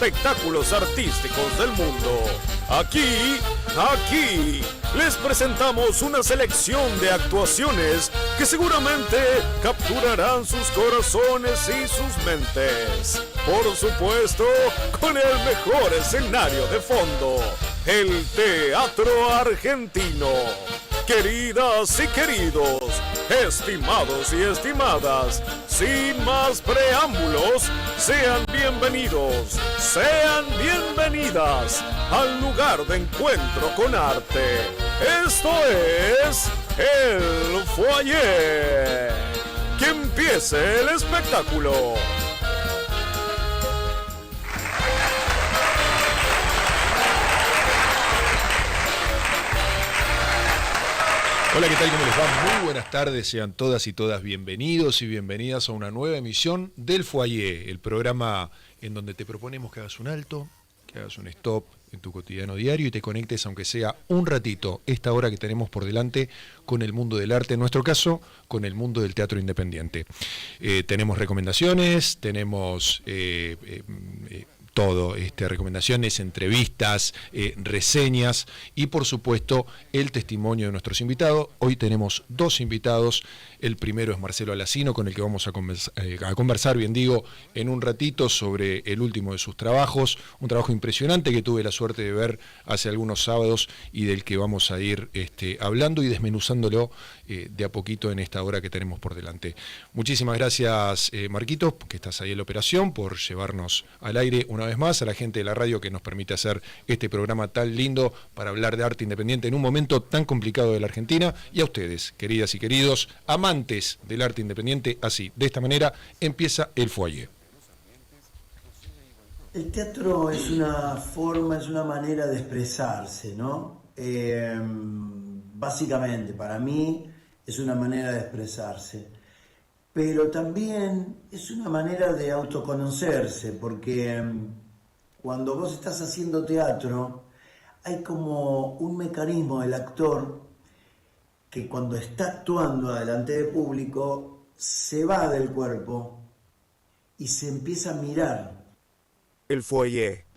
espectáculos artísticos del mundo. Aquí les presentamos una selección de actuaciones que seguramente capturarán sus corazones y sus mentes. Por supuesto, con el mejor escenario de fondo, el Teatro Argentino. Queridas y queridos, estimados y estimadas, sin más preámbulos, sean bienvenidos, sean bienvenidas al lugar de encuentro con arte. Esto es El Foyer. ¡Que empiece el espectáculo! Hola, ¿qué tal? ¿Cómo les va? Muy buenas tardes, sean todas y todas bienvenidos y bienvenidas a una nueva emisión del Foyer, el programa en donde te proponemos que hagas un alto, que hagas un stop en tu cotidiano diario y te conectes, aunque sea un ratito, esta hora que tenemos por delante, con el mundo del arte, en nuestro caso, con el mundo del teatro independiente. Tenemos recomendaciones, tenemos todo, recomendaciones, entrevistas, reseñas y por supuesto el testimonio de nuestros invitados. Hoy tenemos dos invitados. El primero es Marcelo Alacino, con el que vamos a conversar, bien digo, en un ratito sobre el último de sus trabajos, un trabajo impresionante que tuve la suerte de ver hace algunos sábados y del que vamos a ir hablando y desmenuzándolo de a poquito en esta hora que tenemos por delante. Muchísimas gracias, Marquito, que estás ahí en la operación, por llevarnos al aire una vez más, a la gente de la radio que nos permite hacer este programa tan lindo para hablar de arte independiente en un momento tan complicado de la Argentina, y a ustedes, queridas y queridos, amantes del arte independiente. Así, de esta manera, empieza el Foyer. El teatro es una forma, es una manera de expresarse, ¿no? Básicamente, para mí, es una manera de expresarse. Pero también es una manera de autoconocerse, porque cuando vos estás haciendo teatro, hay como un mecanismo del actor que cuando está actuando delante de público, se va del cuerpo y se empieza a mirar. El Foyer.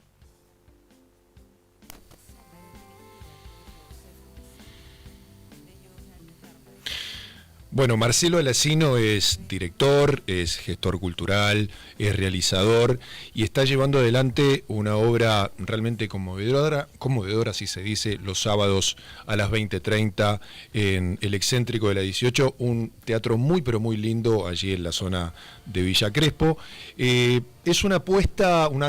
Bueno, Marcelo Alacino es director, es gestor cultural, es realizador y está llevando adelante una obra realmente conmovedora si se dice, los sábados a las 20:30 en el Excéntrico de la 18, un teatro muy pero muy lindo allí en la zona de Villa Crespo. Es una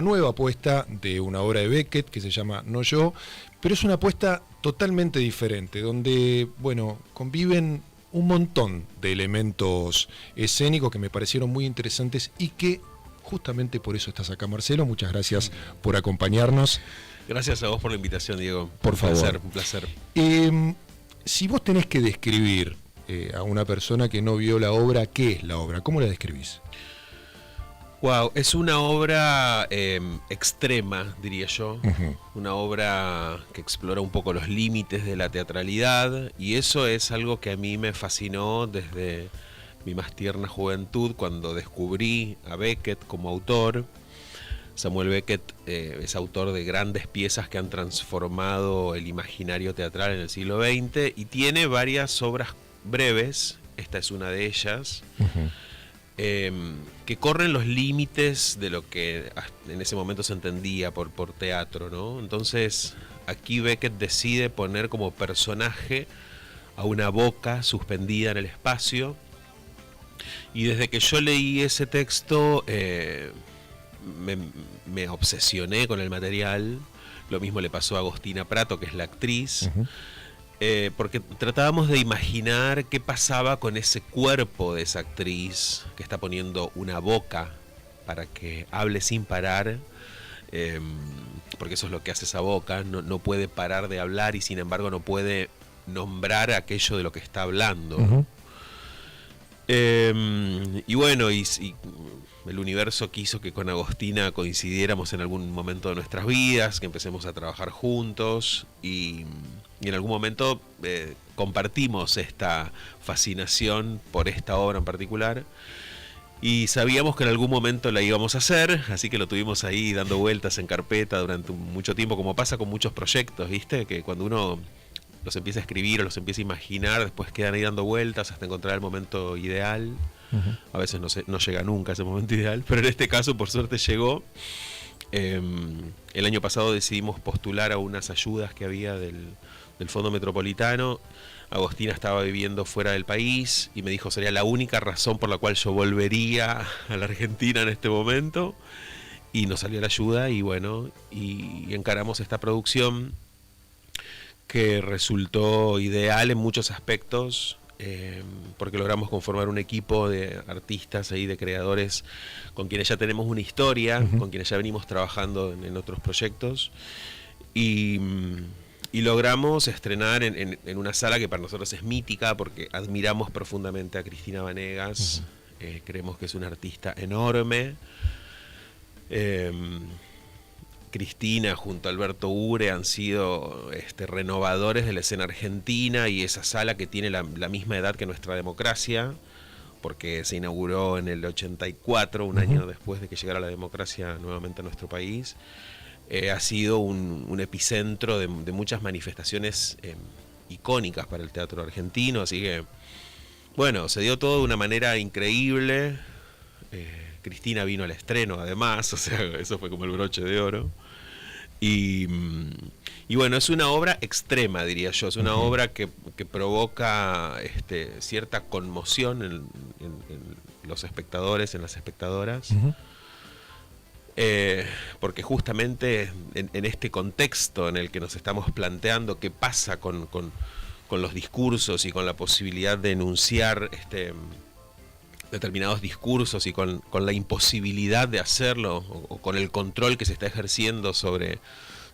nueva apuesta de una obra de Beckett que se llama No Yo, pero es una apuesta totalmente diferente, donde, bueno, conviven un montón de elementos escénicos que me parecieron muy interesantes y que justamente por eso estás acá, Marcelo. Muchas gracias por acompañarnos. Gracias a vos por la invitación, Diego. Por favor. Un placer. Si vos tenés que describir a una persona que no vio la obra, ¿qué es la obra? ¿Cómo la describís? Wow, es una obra extrema, diría yo. Uh-huh. Una obra que explora un poco los límites de la teatralidad, y eso es algo que a mí me fascinó desde mi más tierna juventud, cuando descubrí a Beckett como autor. Samuel Beckett es autor de grandes piezas que han transformado el imaginario teatral en el siglo XX y tiene varias obras breves, esta es una de ellas. Uh-huh. Que corren los límites de lo que en ese momento se entendía por teatro, ¿no? Entonces aquí Beckett decide poner como personaje a una boca suspendida en el espacio, y desde que yo leí ese texto me obsesioné con el material. Lo mismo le pasó a Agostina Prato, que es la actriz. Uh-huh. Porque tratábamos de imaginar qué pasaba con ese cuerpo de esa actriz que está poniendo una boca para que hable sin parar, porque eso es lo que hace esa boca, no puede parar de hablar y sin embargo no puede nombrar aquello de lo que está hablando. Uh-huh. Y bueno, y el universo quiso que con Agostina coincidiéramos en algún momento de nuestras vidas, que empecemos a trabajar juntos y en algún momento compartimos esta fascinación por esta obra en particular. Y sabíamos que en algún momento la íbamos a hacer, así que lo tuvimos ahí dando vueltas en carpeta durante mucho tiempo, como pasa con muchos proyectos, ¿viste? Que cuando uno los empieza a escribir o los empieza a imaginar, después quedan ahí dando vueltas hasta encontrar el momento ideal. A veces no llega nunca ese momento ideal, pero en este caso por suerte llegó. El año pasado decidimos postular a unas ayudas que había del Fondo Metropolitano. Agostina estaba viviendo fuera del país y me dijo sería la única razón por la cual yo volvería a la Argentina en este momento. Y nos salió la ayuda y bueno, y encaramos esta producción que resultó ideal en muchos aspectos, porque logramos conformar un equipo de artistas ahí, de creadores con quienes ya tenemos una historia, con quienes ya venimos trabajando en otros proyectos, y logramos estrenar en una sala que para nosotros es mítica porque admiramos profundamente a Cristina Vanegas. Creemos que es una artista enorme. Cristina junto a Alberto Ure han sido renovadores de la escena argentina, y esa sala que tiene la misma edad que nuestra democracia, porque se inauguró en el 84, un año después de que llegara la democracia nuevamente a nuestro país, ha sido un epicentro de muchas manifestaciones icónicas para el teatro argentino, así que bueno, se dio todo de una manera increíble. Cristina vino al estreno además, o sea, eso fue como el broche de oro. Y bueno, es una obra extrema, diría yo, es una obra que provoca cierta conmoción en los espectadores, en las espectadoras, porque justamente en este contexto en el que nos estamos planteando qué pasa con los discursos y con la posibilidad de enunciar determinados discursos y con la imposibilidad de hacerlo o con el control que se está ejerciendo sobre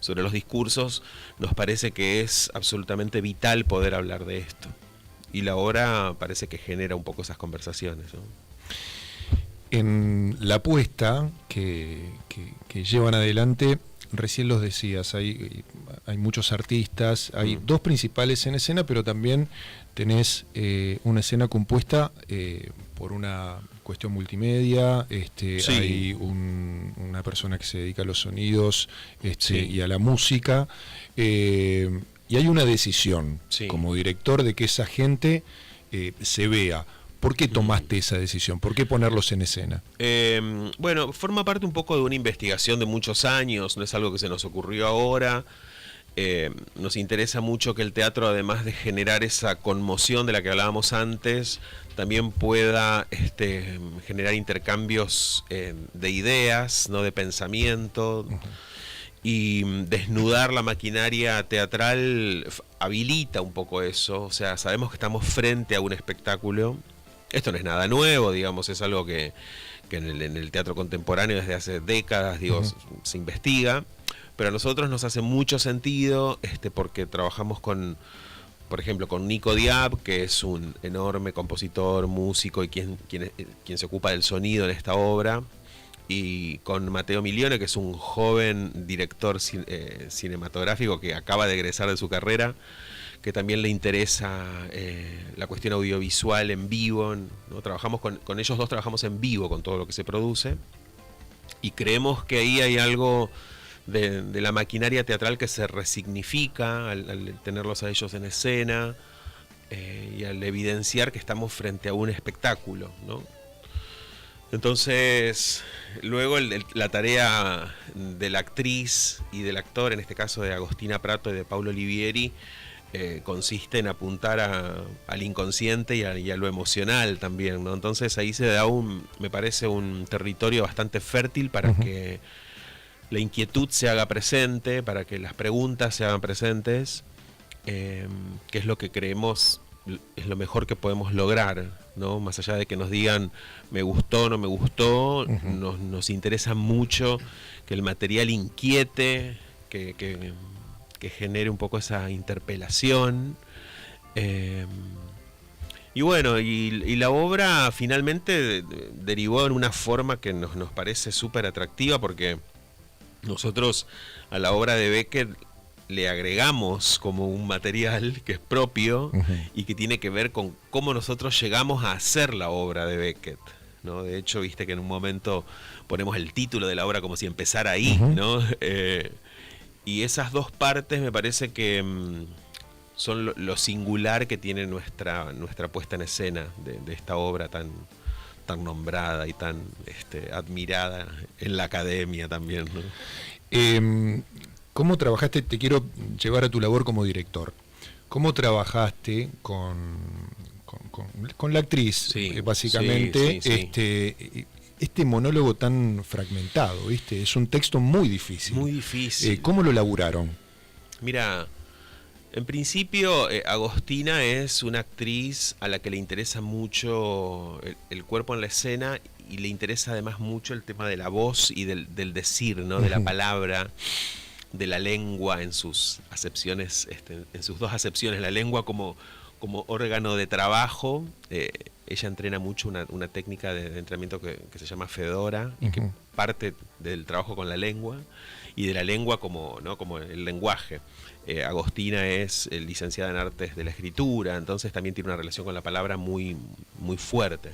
los discursos, nos parece que es absolutamente vital poder hablar de esto. Y la obra parece que genera un poco esas conversaciones, ¿no? En la apuesta que llevan adelante, recién los decías, hay muchos artistas, hay dos principales en escena, pero también tenés una escena compuesta por una cuestión multimedia, sí. Hay una persona que se dedica a los sonidos sí. y a la música, y hay una decisión sí. como director de que esa gente se vea. ¿Por qué tomaste esa decisión? ¿Por qué ponerlos en escena? Bueno, forma parte un poco de una investigación de muchos años, no es algo que se nos ocurrió ahora. Nos interesa mucho que el teatro, además de generar esa conmoción de la que hablábamos antes, también pueda generar intercambios de ideas, no de pensamiento. Y desnudar la maquinaria teatral habilita un poco eso. O sea, sabemos que estamos frente a un espectáculo. Esto no es nada nuevo, digamos, es algo que en el teatro contemporáneo desde hace décadas, se investiga, pero a nosotros nos hace mucho sentido porque trabajamos por ejemplo, con Nico Diab, que es un enorme compositor, músico y quien se ocupa del sonido en esta obra, y con Mateo Milione, que es un joven director cinematográfico que acaba de egresar de su carrera, que también le interesa la cuestión audiovisual en vivo, ¿no? Trabajamos con ellos dos, trabajamos en vivo con todo lo que se produce, y creemos que ahí hay algo de la maquinaria teatral que se resignifica al tenerlos a ellos en escena, y al evidenciar que estamos frente a un espectáculo, ¿no? Entonces, luego la tarea de la actriz y del actor, en este caso de Agostina Prato y de Paulo Olivieri, consiste en apuntar al inconsciente y a lo emocional también, ¿no? Entonces ahí se da me parece un territorio bastante fértil para que la inquietud se haga presente, para que las preguntas se hagan presentes, que es lo que creemos es lo mejor que podemos lograr, ¿no? Más allá de que nos digan me gustó, no me gustó, nos interesa mucho que el material inquiete, que genere un poco esa interpelación. Y bueno, y la obra finalmente derivó en una forma que nos parece súper atractiva, porque nosotros a la obra de Beckett le agregamos como un material que es propio y que tiene que ver con cómo nosotros llegamos a hacer la obra de Beckett, ¿no? De hecho, viste que en un momento ponemos el título de la obra como si empezara ahí, ¿no? Y esas dos partes me parece que son lo singular que tiene nuestra puesta en escena de esta obra tan nombrada y tan admirada en la academia también, ¿no? ¿Cómo trabajaste? Te quiero llevar a tu labor como director. ¿Cómo trabajaste con la actriz? Sí, básicamente, sí. Este monólogo tan fragmentado, ¿viste? Es un texto muy difícil. Muy difícil. ¿Cómo lo laburaron? Mira, en principio Agostina es una actriz a la que le interesa mucho el cuerpo en la escena y le interesa además mucho el tema de la voz y del decir, ¿no? De la palabra, de la lengua en sus acepciones, en sus dos acepciones, la lengua como órgano de trabajo. Ella entrena mucho una técnica de entrenamiento que se llama Fedora, y que parte del trabajo con la lengua y de la lengua como el lenguaje. Agostina es licenciada en artes de la escritura, entonces también tiene una relación con la palabra muy, muy fuerte.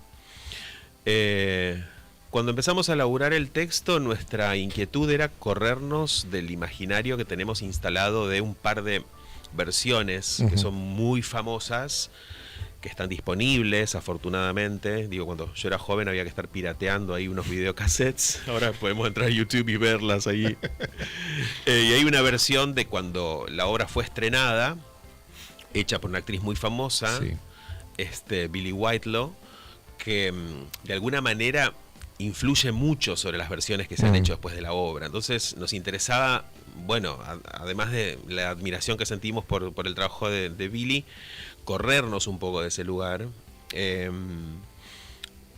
Cuando empezamos a elaborar el texto, nuestra inquietud era corrernos del imaginario que tenemos instalado de un par de versiones que son muy famosas, que están disponibles, afortunadamente. Digo, cuando yo era joven había que estar pirateando ahí unos videocassettes. Ahora podemos entrar a YouTube y verlas ahí. Y hay una versión de cuando la obra fue estrenada, hecha por una actriz muy famosa, Billie Whitelaw, que de alguna manera influye mucho sobre las versiones que se han hecho después de la obra. Entonces nos interesaba, bueno, además de la admiración que sentimos por el trabajo de Billie, corrernos un poco de ese lugar.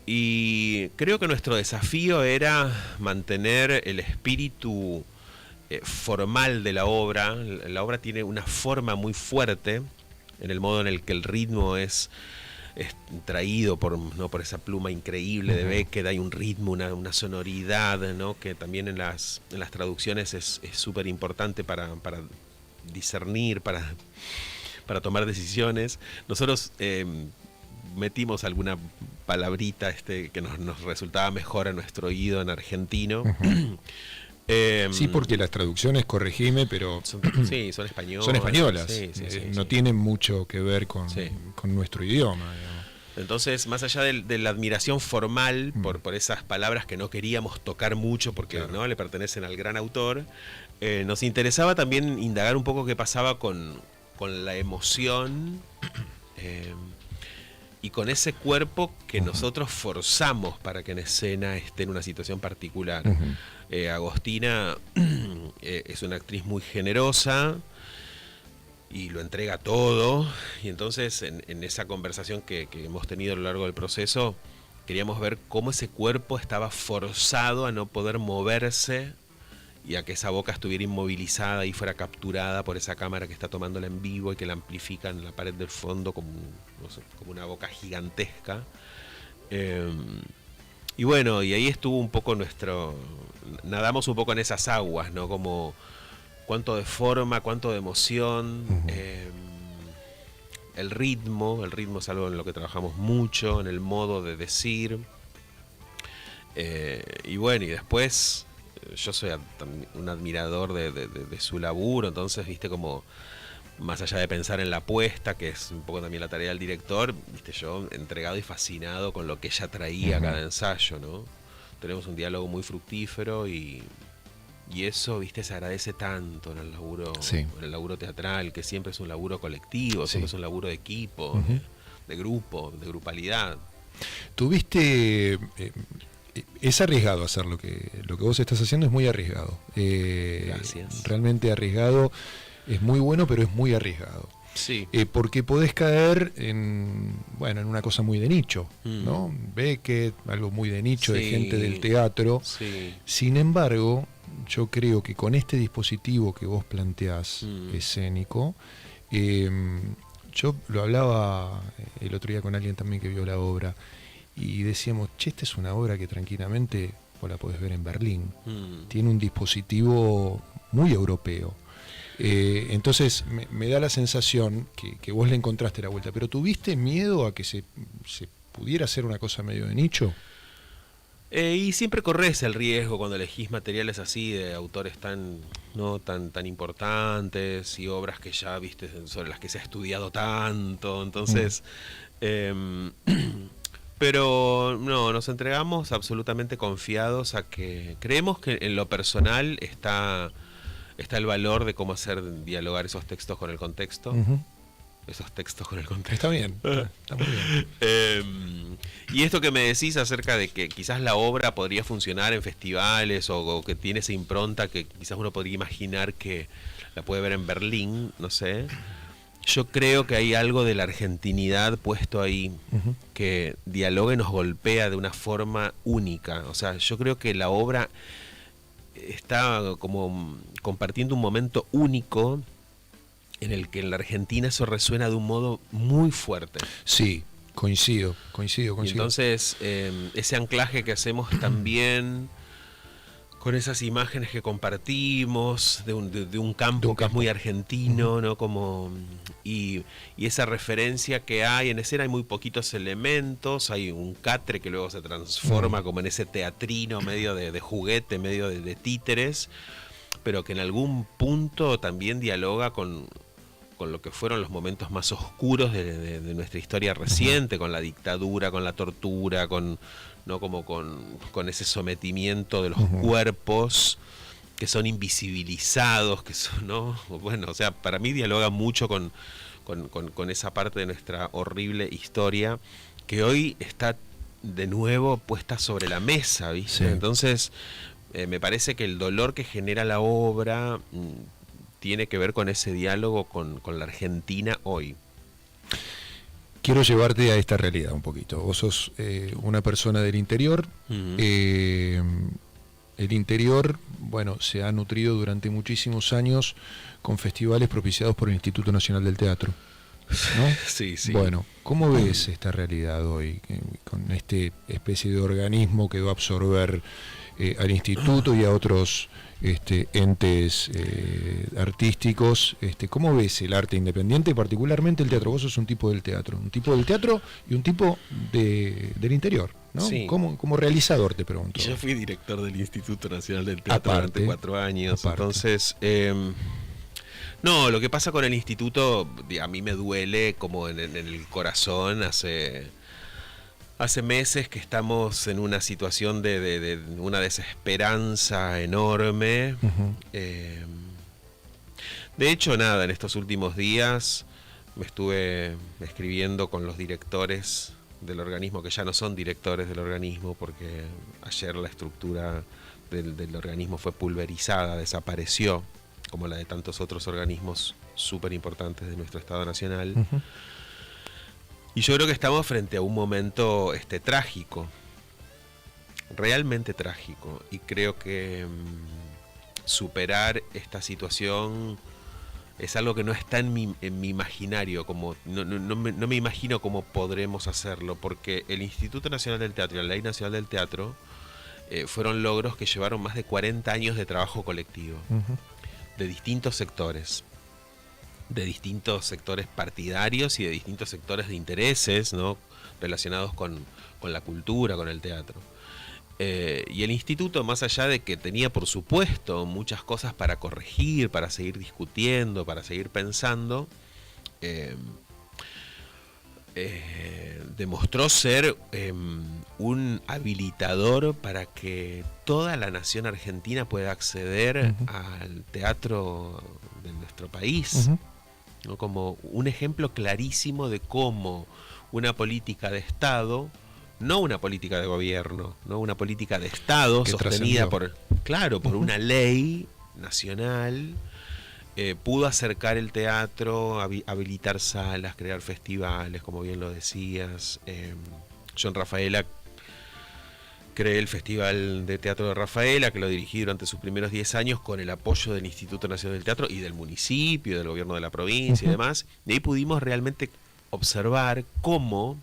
Y creo que nuestro desafío era mantener el espíritu formal de la obra. La obra tiene una forma muy fuerte en el modo en el que el ritmo es traído por esa pluma increíble de Beckett. Hay un ritmo, una sonoridad, ¿no? Que también en las traducciones es súper importante para discernir, para tomar decisiones. Nosotros metimos alguna palabrita que nos resultaba mejor a nuestro oído en argentino. Sí, porque las traducciones, corregime, pero son españolas. Son españolas. No tienen mucho que ver con nuestro idioma, digamos. Entonces, más allá de la admiración formal por esas palabras que no queríamos tocar mucho porque no le pertenecen al gran autor, nos interesaba también indagar un poco qué pasaba con la emoción y con ese cuerpo que nosotros forzamos para que en escena esté en una situación particular. Agostina es una actriz muy generosa y lo entrega todo, y entonces en esa conversación que hemos tenido a lo largo del proceso, queríamos ver cómo ese cuerpo estaba forzado a no poder moverse y a que esa boca estuviera inmovilizada y fuera capturada por esa cámara que está tomándola en vivo y que la amplifica en la pared del fondo como una boca gigantesca. Y bueno, y ahí estuvo un poco nadamos un poco en esas aguas, ¿no? Como cuánto de forma, cuánto de emoción. El ritmo es algo en lo que trabajamos mucho, en el modo de decir. Y bueno, y después yo soy un admirador de su laburo, entonces, viste, como más allá de pensar en la apuesta, que es un poco también la tarea del director, viste, yo entregado y fascinado con lo que ella traía a cada ensayo, ¿no? Tenemos un diálogo muy fructífero y eso, viste, se agradece tanto en el laburo teatral, que siempre es un laburo colectivo, siempre es un laburo de equipo, de grupo, de grupalidad. Tuviste... es arriesgado hacer lo que vos estás haciendo, es muy arriesgado. Gracias. Realmente arriesgado, es muy bueno, pero es muy arriesgado. Sí. Porque podés caer en una cosa muy de nicho, ¿no? Beckett, algo muy de nicho, de gente del teatro. Sí. Sin embargo, yo creo que con este dispositivo que vos planteás, escénico, yo lo hablaba el otro día con alguien también que vio la obra, y decíamos, esta es una obra que tranquilamente vos la podés ver en Berlín. Tiene un dispositivo muy europeo. Entonces me da la sensación que vos le encontraste la vuelta. ¿Pero tuviste miedo a que se pudiera hacer una cosa medio de nicho? Y siempre corres el riesgo cuando elegís materiales así de autores tan no tan importantes y obras que ya viste sobre las que se ha estudiado tanto, entonces pero no, nos entregamos absolutamente confiados a que creemos que en lo personal está el valor de cómo hacer dialogar esos textos con el contexto. Esos textos con el contexto. Está bien, está muy bien. Y esto que me decís acerca de que quizás la obra podría funcionar en festivales o que tiene esa impronta que quizás uno podría imaginar que la puede ver en Berlín, no sé. Yo creo que hay algo de la argentinidad puesto ahí que dialoga y nos golpea de una forma única. O sea, yo creo que la obra está como compartiendo un momento único en el que en la Argentina eso resuena de un modo muy fuerte. Sí, coincido. Y entonces, ese anclaje que hacemos también con esas imágenes que compartimos de un campo que es muy argentino, ¿no? Como y esa referencia que hay en escena, hay muy poquitos elementos, hay un catre que luego se transforma como en ese teatrino medio de juguete, medio de títeres, pero que en algún punto también dialoga con lo que fueron los momentos más oscuros de nuestra historia reciente, con la dictadura, con la tortura, con ese sometimiento de los cuerpos que son invisibilizados, que son, ¿no? Bueno, o sea, para mí dialoga mucho con esa parte de nuestra horrible historia que hoy está de nuevo puesta sobre la mesa, ¿viste? Sí. Entonces, me parece que el dolor que genera la obra tiene que ver con ese diálogo con la Argentina hoy. Quiero llevarte a esta realidad un poquito. Vos sos una persona del interior. El interior, bueno, se ha nutrido durante muchísimos años con festivales propiciados por el Instituto Nacional del Teatro, ¿no? Sí, sí. Bueno, ¿cómo ves esta realidad hoy? Con este especie de organismo que va a absorber al instituto y a otros entes artísticos. ¿Cómo ves el arte independiente, particularmente el teatro? Vos sos un tipo del teatro y un tipo del interior, ¿no? Sí. Como realizador, te pregunto. Yo fui director del Instituto Nacional del Teatro durante 4 años, entonces no, lo que pasa con el instituto a mí me duele como en el corazón. Hace meses que estamos en una situación de una desesperanza enorme. De hecho, en estos últimos días me estuve escribiendo con los directores del organismo, que ya no son directores del organismo, porque ayer la estructura del organismo fue pulverizada, desapareció, como la de tantos otros organismos súper importantes de nuestro Estado Nacional. Y yo creo que estamos frente a un momento trágico, realmente trágico, y creo que superar esta situación es algo que no está en mi imaginario, como no me imagino cómo podremos hacerlo, porque el Instituto Nacional del Teatro y la Ley Nacional del Teatro fueron logros que llevaron más de 40 años de trabajo colectivo, de distintos sectores partidarios y de distintos sectores de intereses, ¿no? Relacionados con la cultura, con el teatro. Y el instituto, más allá de que tenía, por supuesto, muchas cosas para corregir, para seguir discutiendo, para seguir pensando, demostró ser un habilitador para que toda la nación argentina pueda acceder al teatro de nuestro país, ¿no? Como un ejemplo clarísimo de cómo una política de Estado, no una política de gobierno, no una política de Estado que sostenida por una ley nacional, pudo acercar el teatro, habilitar salas, crear festivales, como bien lo decías. Yo en Rafaela creé el Festival de Teatro de Rafaela, que lo dirigí durante sus primeros 10 años con el apoyo del Instituto Nacional del Teatro y del municipio, del gobierno de la provincia y demás. Y ahí pudimos realmente observar cómo,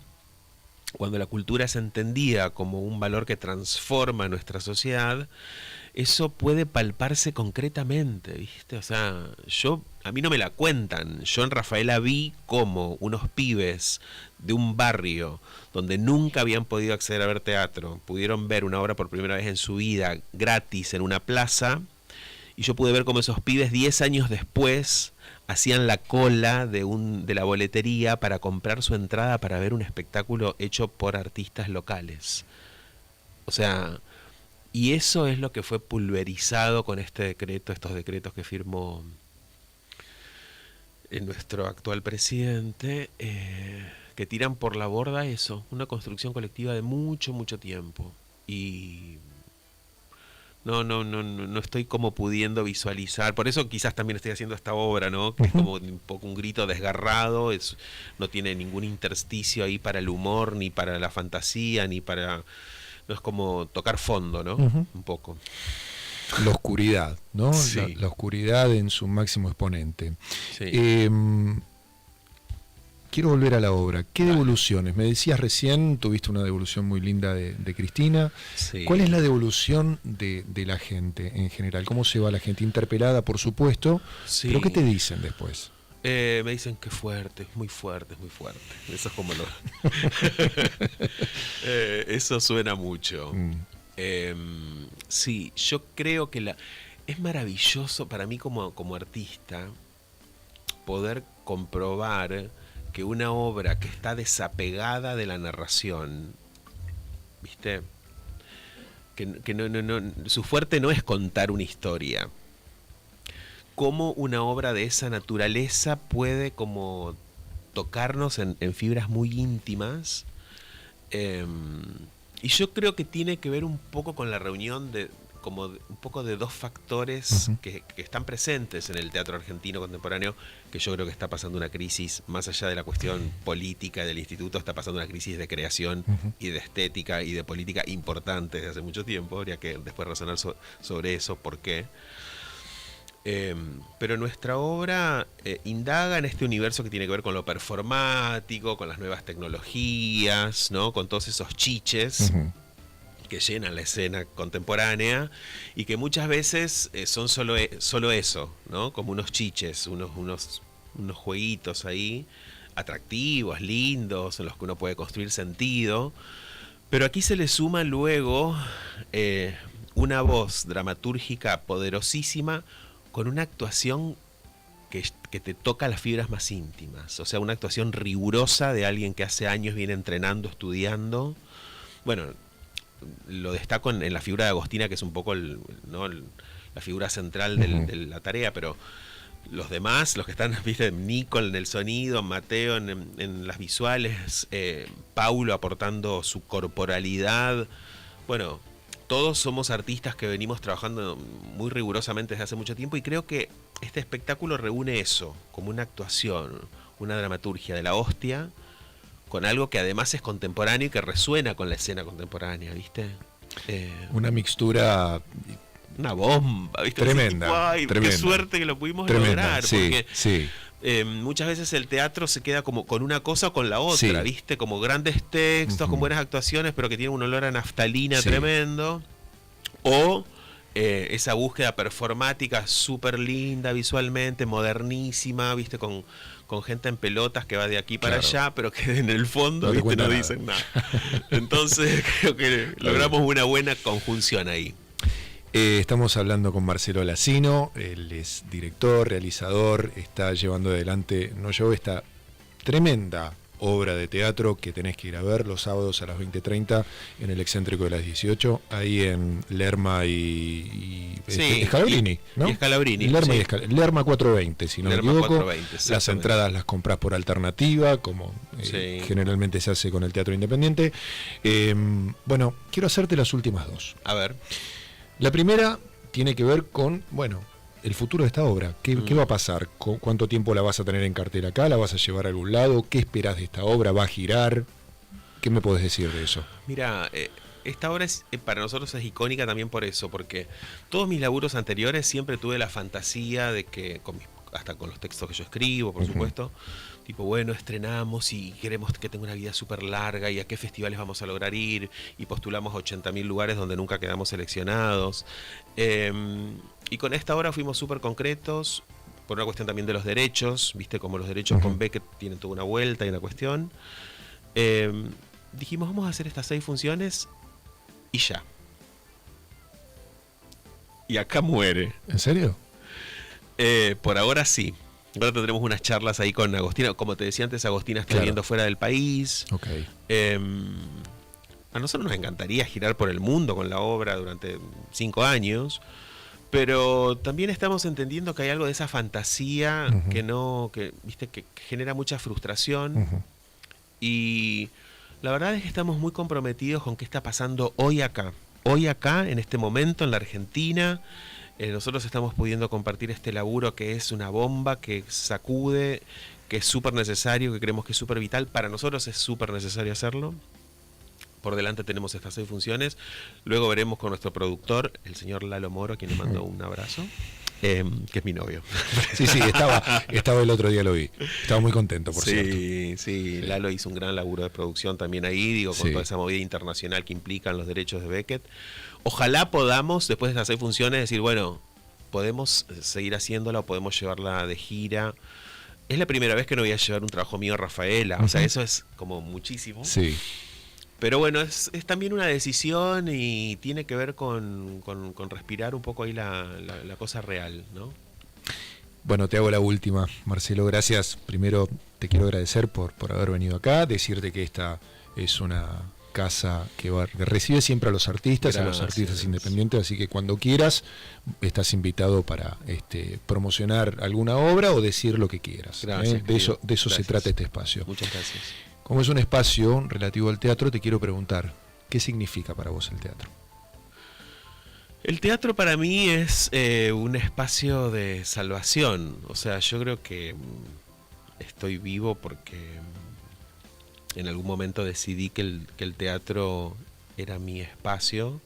cuando la cultura es entendida como un valor que transforma nuestra sociedad, eso puede palparse concretamente, ¿viste? O sea, a mí no me la cuentan. Yo en Rafaela vi cómo unos pibes de un barrio donde nunca habían podido acceder a ver teatro, pudieron ver una obra por primera vez en su vida gratis en una plaza, y yo pude ver cómo esos pibes 10 años después hacían la cola de la boletería para comprar su entrada para ver un espectáculo hecho por artistas locales. O sea, y eso es lo que fue pulverizado con este decreto, estos decretos que firmó nuestro actual presidente, que tiran por la borda eso, una construcción colectiva de mucho, mucho tiempo. Y no estoy como pudiendo visualizar, por eso quizás también estoy haciendo esta obra, ¿no? Que es como un poco un grito desgarrado, no tiene ningún intersticio ahí para el humor, ni para la fantasía, ni para... No es como tocar fondo, ¿no? Un poco. La oscuridad, ¿no? Sí. La oscuridad en su máximo exponente. Sí. Quiero volver a la obra. ¿Qué devoluciones? Me decías recién, tuviste una devolución muy linda de Cristina. Sí. ¿Cuál es la devolución de la gente en general? ¿Cómo se va la gente? Interpelada, por supuesto. Sí. ¿Pero qué te dicen después? Me dicen que fuerte, es muy fuerte, es muy fuerte. Eso es como lo... eso suena mucho. Sí, yo creo que es maravilloso para mí como artista poder comprobar que una obra que está desapegada de la narración, ¿viste? Que no, su fuerte no es contar una historia. Cómo una obra de esa naturaleza puede como tocarnos en fibras muy íntimas. Y yo creo que tiene que ver un poco con la reunión un poco de dos factores que están presentes en el teatro argentino contemporáneo, que yo creo que está pasando una crisis, más allá de la cuestión política del instituto, está pasando una crisis de creación y de estética y de política importante desde hace mucho tiempo. Habría que después razonar sobre eso, por qué. Pero nuestra obra indaga en este universo que tiene que ver con lo performático, con las nuevas tecnologías, ¿no? Con todos esos chiches que llenan la escena contemporánea y que muchas veces son solo eso, ¿no? Como unos chiches, unos jueguitos ahí atractivos, lindos, en los que uno puede construir sentido. Pero aquí se le suma luego una voz dramatúrgica poderosísima, con una actuación que te toca las fibras más íntimas. O sea, una actuación rigurosa de alguien que hace años viene entrenando, estudiando. Bueno, lo destaco en la figura de Agostina, que es un poco la figura central de la tarea, pero los demás, los que están, viste, Nico en el sonido, Mateo en las visuales, Paulo aportando su corporalidad. Bueno, todos somos artistas que venimos trabajando muy rigurosamente desde hace mucho tiempo, y creo que este espectáculo reúne eso, como una actuación, una dramaturgia de la hostia, con algo que además es contemporáneo y que resuena con la escena contemporánea, ¿viste? Una mixtura... Una bomba, ¿viste? Tremenda, ¡Ay, tremenda. qué suerte que lo pudimos Tremenda, lograr! sí, Porque sí. Muchas veces el teatro se queda como con una cosa o con la otra, Sí. ¿viste? Como grandes textos, con buenas actuaciones, pero que tienen un olor a naftalina tremendo. O esa búsqueda performática súper linda visualmente, modernísima, ¿viste? Con gente en pelotas que va de aquí para allá, pero que en el fondo, No te ¿viste? cuenta No nada. dicen nada. Entonces creo que logramos una buena conjunción ahí. Estamos hablando con Marcelo Lacino, él es director, realizador, está llevando adelante, esta tremenda obra de teatro que tenés que ir a ver los sábados a las 20:30 en el Excéntrico de las 18, ahí en Lerma y Scalabrini, ¿no? Y Scalabrini, Lerma, sí. Lerma 420, si no me Lerma equivoco. 420, las exactamente. entradas las compras por alternativa, como Sí. generalmente se hace con el teatro independiente. Bueno, quiero hacerte las últimas dos. A ver. La primera tiene que ver con, el futuro de esta obra. ¿Qué va a pasar? ¿Cuánto tiempo la vas a tener en cartel acá? ¿La vas a llevar a algún lado? ¿Qué esperás de esta obra? ¿Va a girar? ¿Qué me podés decir de eso? Mira, esta obra para nosotros es icónica también por eso, porque todos mis laburos anteriores siempre tuve la fantasía de que, hasta con los textos que yo escribo, por supuesto, tipo, bueno, estrenamos y queremos que tenga una vida súper larga y a qué festivales vamos a lograr ir y postulamos a 80.000 lugares donde nunca quedamos seleccionados. Y con esta obra fuimos súper concretos por una cuestión también de los derechos, viste como los derechos con Beckett tienen toda una vuelta y una cuestión. Dijimos, vamos a hacer estas 6 funciones y ya. Y acá muere. ¿En serio? Por ahora sí. Ahora tendremos unas charlas ahí con Agostina. Como te decía antes, Agostina está viviendo fuera del país. Okay. A nosotros nos encantaría girar por el mundo con la obra durante 5 años, pero también estamos entendiendo que hay algo de esa fantasía viste, que genera mucha frustración. Y la verdad es que estamos muy comprometidos con qué está pasando hoy acá. Hoy acá, en este momento, en la Argentina. Nosotros estamos pudiendo compartir este laburo que es una bomba, que sacude, que es súper necesario, que creemos que es súper vital. Para nosotros es súper necesario hacerlo. Por delante tenemos estas 6 funciones. Luego veremos con nuestro productor, el señor Lalo Moro, a quien le mando un abrazo, que es mi novio. Sí, estaba el otro día, lo vi. Estaba muy contento, por cierto. Sí, Lalo hizo un gran laburo de producción también ahí, con toda esa movida internacional que implican los derechos de Beckett. Ojalá podamos, después de estas 6 funciones, decir, bueno, podemos seguir haciéndola o podemos llevarla de gira. Es la primera vez que no voy a llevar un trabajo mío a Rafaela, o sea, eso es como muchísimo. Sí. Pero bueno, es también una decisión y tiene que ver con respirar un poco ahí la cosa real, ¿no? Bueno, te hago la última, Marcelo, gracias. Primero te quiero agradecer por haber venido acá, decirte que esta es una casa que recibe siempre a los artistas, a los artistas independientes, así que cuando quieras estás invitado para promocionar alguna obra o decir lo que quieras. Gracias, de eso se trata este espacio. Muchas gracias. Como es un espacio relativo al teatro, te quiero preguntar, ¿qué significa para vos el teatro? El teatro para mí es un espacio de salvación. O sea, yo creo que estoy vivo porque en algún momento decidí que el teatro era mi espacio.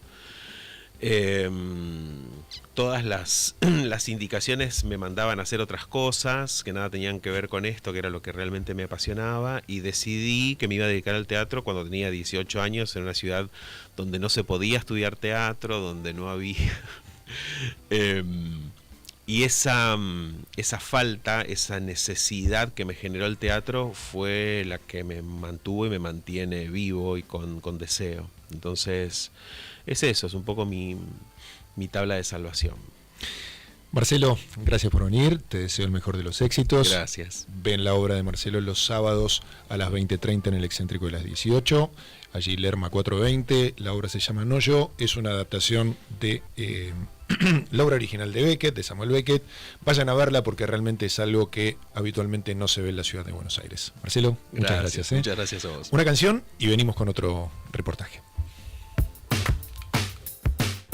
Todas las indicaciones me mandaban a hacer otras cosas que nada tenían que ver con esto, que era lo que realmente me apasionaba, y decidí que me iba a dedicar al teatro cuando tenía 18 años en una ciudad donde no se podía estudiar teatro, donde no había y esa falta, esa necesidad que me generó el teatro fue la que me mantuvo y me mantiene vivo y con deseo. Entonces es eso, es un poco mi tabla de salvación. Marcelo, gracias por venir, te deseo el mejor de los éxitos. Gracias. Ven la obra de Marcelo los sábados a las 20:30 en el Excéntrico de las 18, allí Lerma 420, la obra se llama No Yo, es una adaptación de la obra original de Beckett, de Samuel Beckett. Vayan a verla porque realmente es algo que habitualmente no se ve en la ciudad de Buenos Aires. Marcelo, muchas gracias. Muchas gracias a vos. Una canción y venimos con otro reportaje.